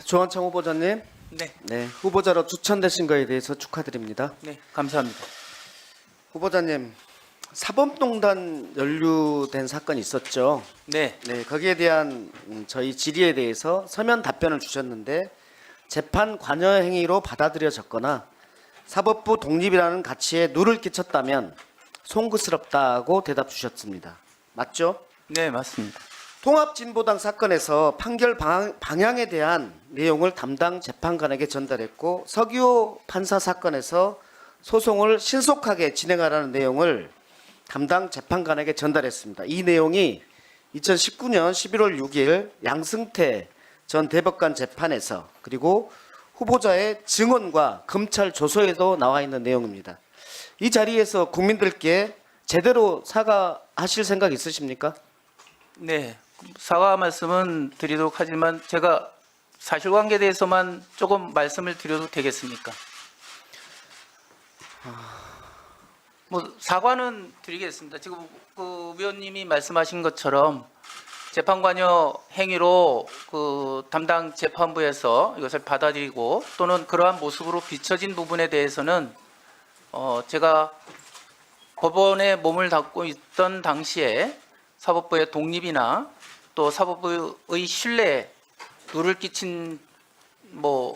조한창 후보자님, 네, 후보자로 추천되신 거에 대해서 축하드립니다. 네, 감사합니다. 후보자님, 사법농단 연루된 사건이 있었죠. 네, 거기에 대한 저희 질의에 대해서 서면 답변을 주셨는데 재판 관여 행위로 받아들여졌거나 사법부 독립이라는 가치에 누를 끼쳤다면 송구스럽다고 대답 주셨습니다. 맞죠? 네, 맞습니다. 통합진보당 사건에서 판결 방향에 대한 내용을 담당 재판관에게 전달했고 서기호 판사 사건에서 소송을 신속하게 진행하라는 내용을 담당 재판관에게 전달했습니다. 이 내용이 2019년 11월 6일 양승태 전 대법관 재판에서 그리고 후보자의 증언과 검찰 조서에도 나와 있는 내용입니다. 이 자리에서 국민들께 제대로 사과하실 생각 있으십니까? 네, 사과 말씀은 드리도록 하지만 제가 사실관계에 대해서만 조금 말씀을 드려도 되겠습니까? 사과는 드리겠습니다. 지금 그 위원님이 말씀하신 것처럼 재판관여 행위로 그 담당 재판부에서 이것을 받아들이고 또는 그러한 모습으로 비춰진 부분에 대해서는 제가 법원에 몸을 담고 있던 당시에 사법부의 독립이나 또 사법부의 신뢰에 누를 끼친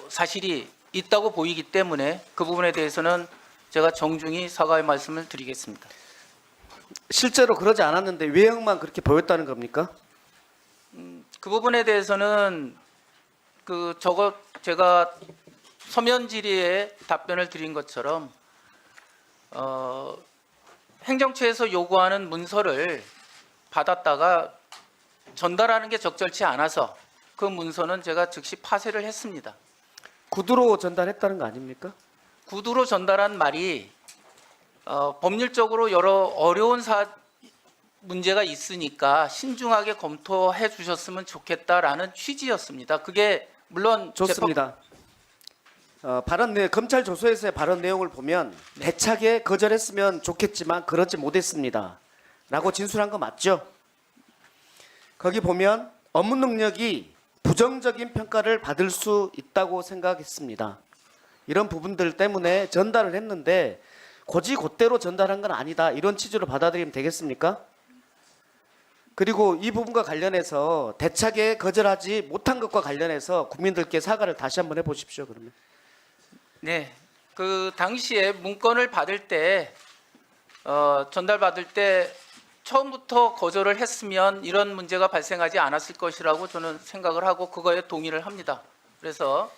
사실이 있다고 보이기 때문에 그 부분에 대해서는 제가 정중히 사과의 말씀을 드리겠습니다. 실제로 그러지 않았는데 외형만 그렇게 보였다는 겁니까? 그 부분에 대해서는 제가 서면 질의에 답변을 드린 것처럼 행정처에서 요구하는 문서를 받았다가 전달하는 게 적절치 않아서 그 문서는 제가 즉시 파쇄를 했습니다. 구두로 전달했다는 거 아닙니까? 구두로 전달한 말이 법률적으로 여러 어려운 문제가 있으니까 신중하게 검토해 주셨으면 좋겠다라는 취지였습니다. 그게 물론 좋습니다. 검찰 조서에서의 발언 내용을 보면 대차게 거절했으면 좋겠지만 그러지 못했습니다. 라고 진술한 거 맞죠? 거기 보면 업무 능력이 부정적인 평가를 받을 수 있다고 생각했습니다. 이런 부분들 때문에 전달을 했는데 곧대로 전달한 건 아니다. 이런 취지로 받아들이면 되겠습니까? 그리고 이 부분과 관련해서 대차게 거절하지 못한 것과 관련해서 국민들께 사과를 다시 한번 해보십시오. 그러면. 네, 그 당시에 문건을 받을 때 전달받을 때 처음부터 거절을 했으면 이런 문제가 발생하지 않았을 것이라고 저는 생각을 하고 그거에 동의를 합니다. 그래서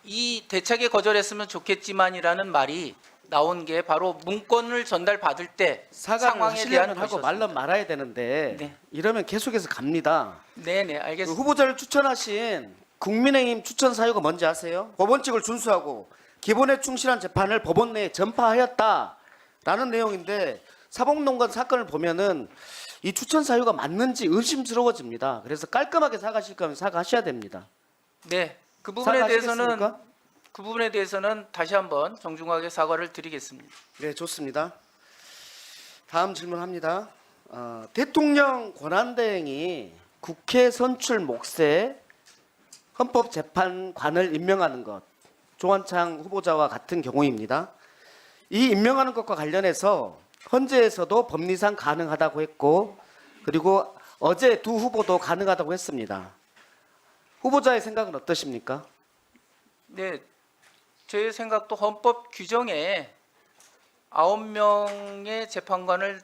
이 대차게 거절했으면 좋겠지만이라는 말이 나온 게 바로 문건을 전달받을 때 상황에 대한 하고 말론 말아야 되는데 네. 이러면 계속해서 갑니다. 네네, 알겠습니다. 그 후보자를 추천하신 국민의힘 추천 사유가 뭔지 아세요? 법원칙을 준수하고 기본에 충실한 재판을 법원 내에 전파하였다라는 내용인데 사법농단 사건을 보면은 이 추천 사유가 맞는지 의심스러워집니다. 그래서 깔끔하게 사과하실 거면 사과하셔야 됩니다. 네, 그 사과하시겠습니까? 부분에 대해서는 다시 한번 정중하게 사과를 드리겠습니다. 네, 좋습니다. 다음 질문합니다. 대통령 권한대행이 국회 선출 몫에 헌법재판관을 임명하는 것, 조한창 후보자와 같은 경우입니다. 이 임명하는 것과 관련해서 헌재에서도 법리상 가능하다고 했고 그리고 어제 두 후보도 가능하다고 했습니다. 후보자의 생각은 어떠십니까? 네, 제 생각도 헌법 규정에 9명의 재판관을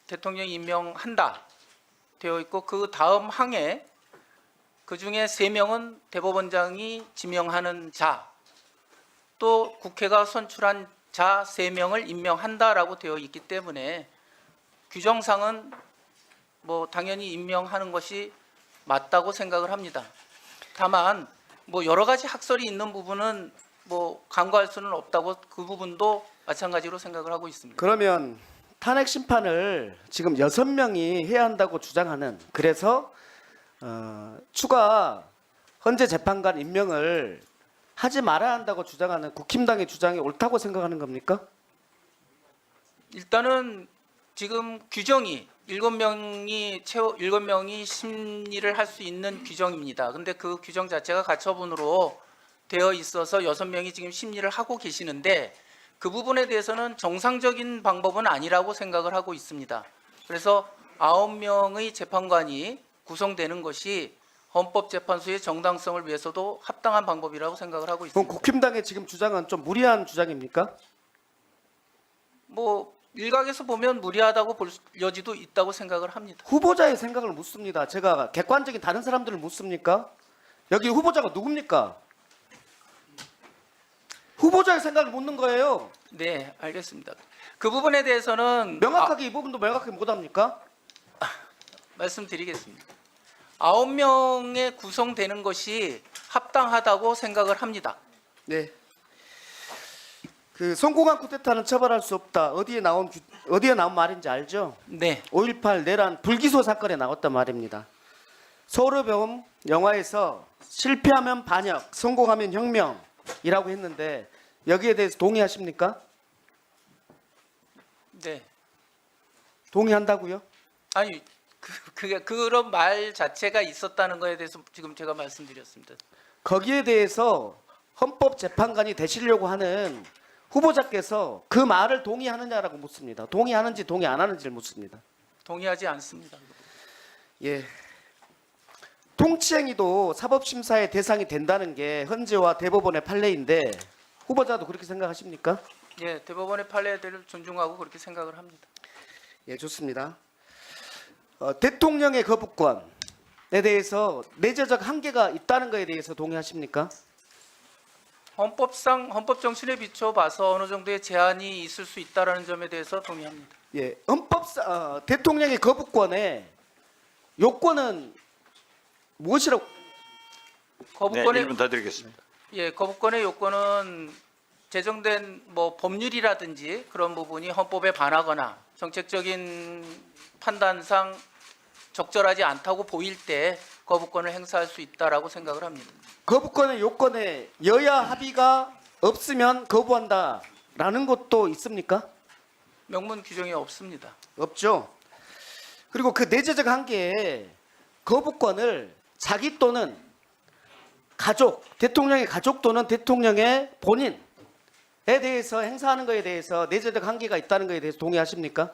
대통령이 임명한다 되어 있고 그 다음 항에 그중에 3명은 대법원장이 지명하는 자, 또 국회가 선출한 자 3명을 임명한다라고 되어 있기 때문에 규정상은 당연히 임명하는 것이 맞다고 생각을 합니다. 다만 여러 가지 학설이 있는 부분은 간과할 수는 없다고 그 부분도 마찬가지로 생각을 하고 있습니다. 그러면 탄핵 심판을 지금 6명이 해야 한다고 주장하는 그래서 추가 헌재 재판관 임명을 하지 말아야 한다고 주장하는 국힘당의 주장이 옳다고 생각하는 겁니까? 일단은 지금 규정이 7명이 심리를 할 수 있는 규정입니다. 근데 그 규정 자체가 가처분으로 되어 있어서 6명이 지금 심리를 하고 계시는데 그 부분에 대해서는 정상적인 방법은 아니라고 생각을 하고 있습니다. 그래서 9명의 재판관이 구성되는 것이 헌법재판소의 정당성을 위해서도 합당한 방법이라고 생각을 하고 그럼 있습니다. 국힘당의 지금 주장은 좀 무리한 주장입니까? 뭐 일각에서 보면 무리하다고 볼 여지도 있다고 생각을 합니다. 후보자의 생각을 묻습니다. 제가 객관적인 다른 사람들을 묻습니까? 여기 후보자가 누굽니까? 후보자의 생각을 묻는 거예요. 네, 알겠습니다. 그 부분에 대해서는 명확하게 이 부분도 명확하게 못합니까? 말씀드리겠습니다. 9명에 구성되는 것이 합당하다고 생각을 합니다. 네. 그 성공한 쿠데타는 처벌할 수 없다. 어디에 나온 말인지 알죠? 네, 5.18 내란 불기소 사건에 나왔단 말입니다. 서울의 봄 영화에서 실패하면 반역, 성공하면 혁명이라고 했는데 여기에 대해서 동의하십니까? 네. 동의한다고요? 아니 그런 말 자체가 있었다는 거에 대해서 지금 제가 말씀드렸습니다. 거기에 대해서 헌법재판관이 되시려고 하는 후보자께서 그 말을 동의하느냐라고 묻습니다. 동의하는지 동의 안 하는지를 묻습니다. 동의하지 않습니다. 예. 통치행위도 사법심사의 대상이 된다는 게 헌재와 대법원의 판례인데 후보자도 그렇게 생각하십니까? 예, 대법원의 판례들을 존중하고 그렇게 생각을 합니다. 예, 좋습니다. 대통령의 거부권에 대해서 내재적 한계가 있다는 것에 대해서 동의하십니까? 헌법 정신에 비춰 봐서 어느 정도의 제한이 있을 수 있다라는 점에 대해서 동의합니다. 예, 대통령의 거부권의 요건은 무엇이라고? 거부권의 1분 더 드리겠습니다. 예, 거부권의 요건은 제정된 뭐 법률이라든지 그런 부분이 헌법에 반하거나 정책적인 판단상 적절하지 않다고 보일 때 거부권을 행사할 수 있다라고 생각을 합니다. 거부권의 요건에 여야 합의가 없으면 거부한다라는 것도 있습니까? 명문 규정이 없습니다. 없죠. 그리고 그 내재적 한계에 거부권을 자기 또는 가족, 대통령의 가족 또는 대통령의 본인에 대해서 행사하는 것에 대해서 내재적 한계가 있다는 것에 대해서 동의하십니까?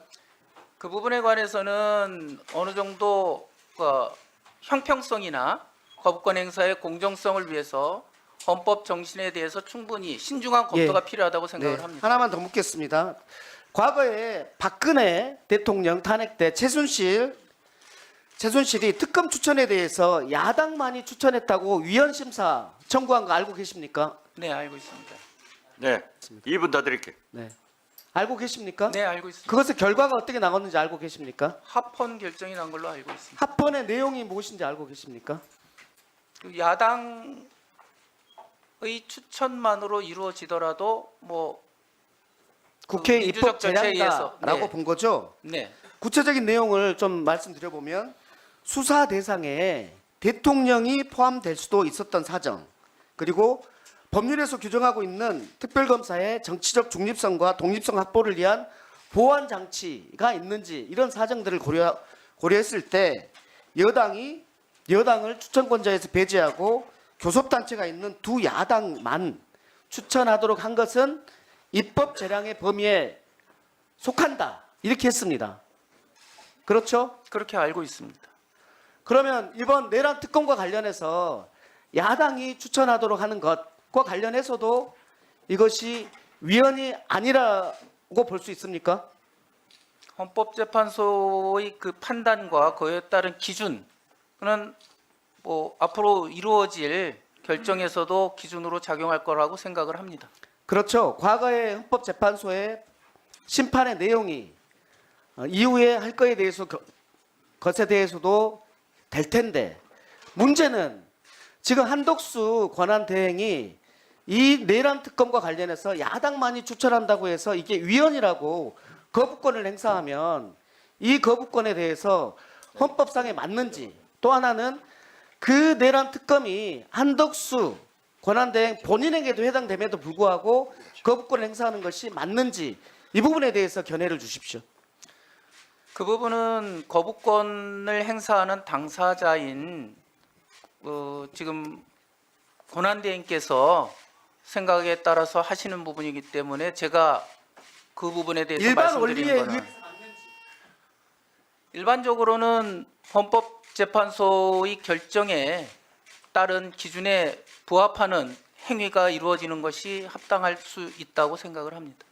그 부분에 관해서는 어느 정도 형평성이나 거부권 행사의 공정성을 위해서 헌법 정신에 대해서 충분히 신중한 검토가 필요하다고 생각을 합니다. 하나만 더 묻겠습니다. 과거에 박근혜 대통령 탄핵 때 최순실이 특검 추천에 대해서 야당만이 추천했다고 위헌 심사 청구한 거 알고 계십니까? 네, 알고 있습니다. 네, 2분 더 드릴게요. 네. 알고 계십니까? 네, 알고 있습니다. 그것의 결과가 어떻게 나왔는지 알고 계십니까? 합헌 결정이 난 걸로 알고 있습니다. 합헌의 내용이 무엇인지 알고 계십니까? 그 야당의 추천만으로 이루어지더라도 뭐 국회 민주적 입법 절차에 의해서, 제량이다라고 네. 본 거죠. 네, 구체적인 내용을 좀 말씀드려보면 수사 대상에 대통령이 포함될 수도 있었던 사정, 그리고 법률에서 규정하고 있는 특별검사의 정치적 중립성과 독립성 확보를 위한 보완 장치가 있는지 이런 사정들을 고려했을 때 여당을 추천권자에서 배제하고 교섭단체가 있는 두 야당만 추천하도록 한 것은 입법 재량의 범위에 속한다 이렇게 했습니다. 그렇죠? 그렇게 알고 있습니다. 그러면 이번 내란 특검과 관련해서 야당이 추천하도록 하는 것과 관련해서도 이것이 위헌이 아니라고 볼 수 있습니까? 헌법재판소의 그 판단과 그에 따른 기준은 뭐 앞으로 이루어질 결정에서도 기준으로 작용할 거라고 생각을 합니다. 그렇죠. 과거의 헌법재판소의 심판의 내용이 이후에 할 거에 대해서 것에 대해서도 될 텐데 문제는 지금 한덕수 권한대행이 이 내란 특검과 관련해서 야당만이 추천한다고 해서 이게 위헌이라고 거부권을 행사하면 이 거부권에 대해서 헌법상에 맞는지, 또 하나는 그 내란 특검이 한덕수 권한대행 본인에게도 해당됨에도 불구하고 거부권을 행사하는 것이 맞는지 이 부분에 대해서 견해를 주십시오. 그 부분은 거부권을 행사하는 당사자인 지금 권한대행께서 생각에 따라서 하시는 부분이기 때문에 제가 그 부분에 대해서 일반 말씀드리는 원리에 거는 일반적으로는 헌법재판소의 결정에 따른 기준에 부합하는 행위가 이루어지는 것이 합당할 수 있다고 생각을 합니다.